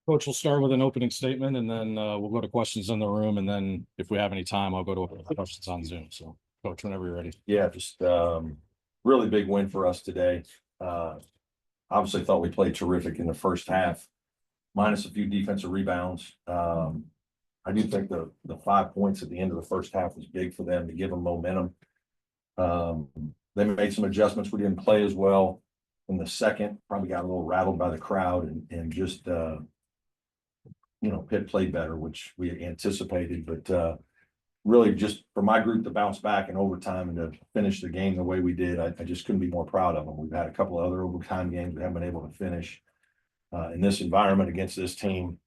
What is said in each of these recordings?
Coach will start with an opening statement and then we'll go to questions in the room. And then if we have any time, I'll go to questions on Zoom. So, Coach, whenever you're ready. Yeah, just really big win for us today. Obviously thought we played terrific in the first half, minus a few defensive rebounds. I do think the 5 points at the end of the first half was big for them to give them momentum. They made some adjustments. We didn't play as well in the second, probably got a little rattled by the crowd and just Pitt played better, which we anticipated, but really just for my group to bounce back in overtime and to finish the game the way we did, I just couldn't be more proud of them. We've had a couple of other overtime games we haven't been able to finish. In this environment against this team,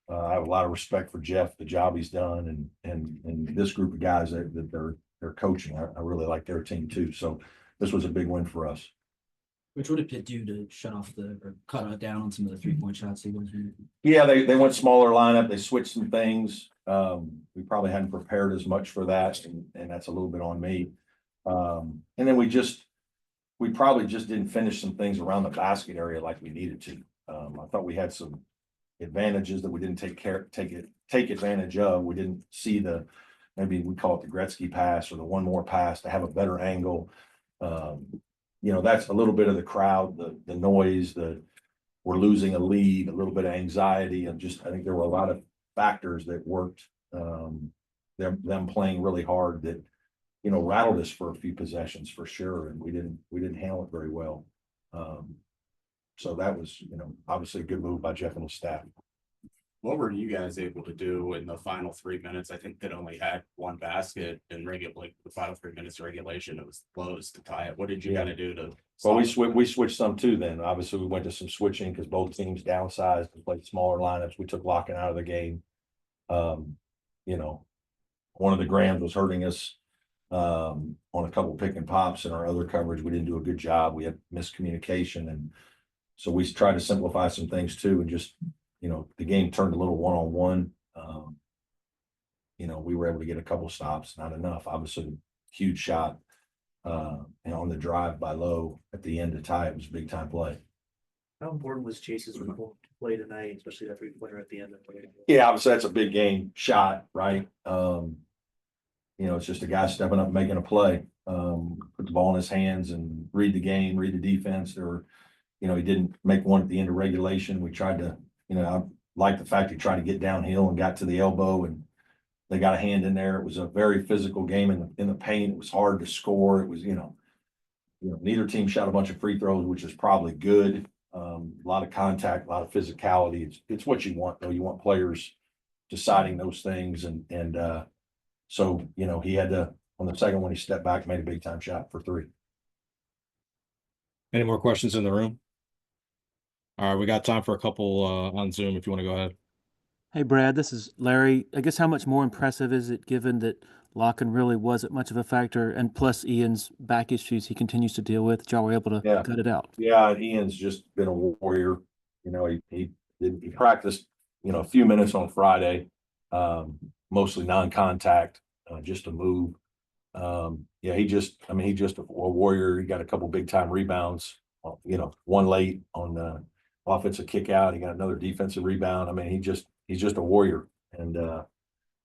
I have a lot of respect for Jeff, the job he's done, and this group of guys that they're coaching. I really like their team too. So this was a big win for us. Which would Pitt do to shut off or cut down on some of the 3-point shots he was doing? Yeah, they went smaller lineup. They switched some things. We probably hadn't prepared as much for that, and that's a little bit on me. And then we probably just didn't finish some things around the basket area like we needed to. I thought we had some advantages that we didn't take advantage of. We didn't see maybe we call it the Gretzky pass or the one more pass to have a better angle. That's a little bit of the crowd, the noise, we're losing a lead, a little bit of anxiety, and I think there were a lot of factors that worked. Them playing really hard that rattled us for a few possessions for sure, and we didn't handle it very well. So that was obviously a good move by Jeff and his staff. What were you guys able to do in the final 3 minutes? I think that only had one basket in the final 3 minutes of regulation. It was close to tie it. What did you got to do to? Well, we switched some too. Then obviously we went to some switching because both teams downsized and played smaller lineups. We took Locken out of the game. One of the Grams was hurting us on a couple pick and pops, and our other coverage we didn't do a good job. We had miscommunication, and so we tried to simplify some things too, and just. The game turned a little one-on-one. We were able to get a couple stops, not enough. Obviously, huge shot and on the drive by Lowe at the end to tie it was a big time play. How important was Chase's play tonight, especially that 3-pointer at the end? Yeah, obviously that's a big game shot, right? It's just a guy stepping up, making a play, put the ball in his hands and read the game, read the defense. He didn't make one at the end of regulation. We tried to. I like the fact he tried to get downhill and got to the elbow, and they got a hand in there. It was a very physical game in the paint. It was hard to score. It was, neither team shot a bunch of free throws, which is probably good. A lot of contact, a lot of physicality. It's what you want, though. You want players deciding those things, and so he had to on the second one. He stepped back, made a big time shot for 3. Any more questions in the room? All right, we got time for a couple on Zoom if you want to go ahead. Hey, Brad, this is Larry. I guess how much more impressive is it given that Locken really wasn't much of a factor, and plus Ian's back issues he continues to deal with, y'all were able to cut it out? Yeah, Ian's just been a warrior. He practiced, a few minutes on Friday, mostly non-contact, just to move. He just a warrior. He got a couple big time rebounds, one late on the offensive kick out. He got another defensive rebound. He's just a warrior and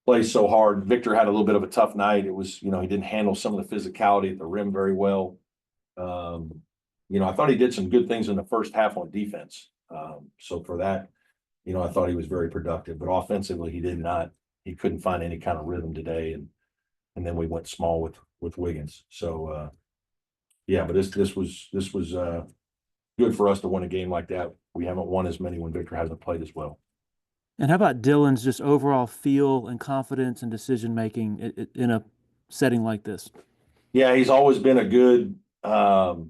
plays so hard. Victor had a little bit of a tough night. It was, he didn't handle some of the physicality at the rim very well. I thought he did some good things in the first half on defense. So for that, I thought he was very productive, but offensively he couldn't find any kind of rhythm today. And then we went small with Wiggins. So but this was good for us to win a game like that. We haven't won as many when Victor hasn't played as well. And how about Dylan's just overall feel and confidence and decision making in a setting like this? Yeah, he's always been a good, had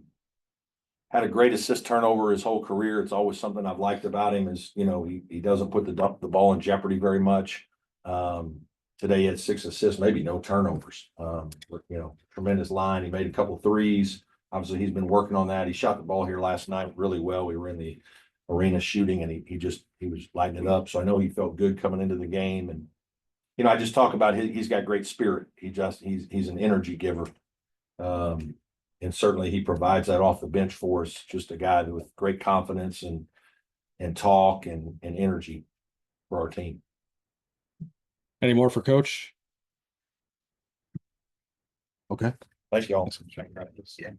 a great assist turnover his whole career. It's always something I've liked about him is, he doesn't put the ball in jeopardy very much. Today he had 6 assists, maybe no turnovers. Tremendous line. He made a couple threes. Obviously, he's been working on that. He shot the ball here last night really well. We were in the arena shooting, and he was lighting it up. So I know he felt good coming into the game. And I just talk about he's got great spirit. He's an energy giver, and certainly he provides that off the bench for us. Just a guy with great confidence and and talk and energy for our team. Any more for coach? Okay. Thank y'all. Yeah.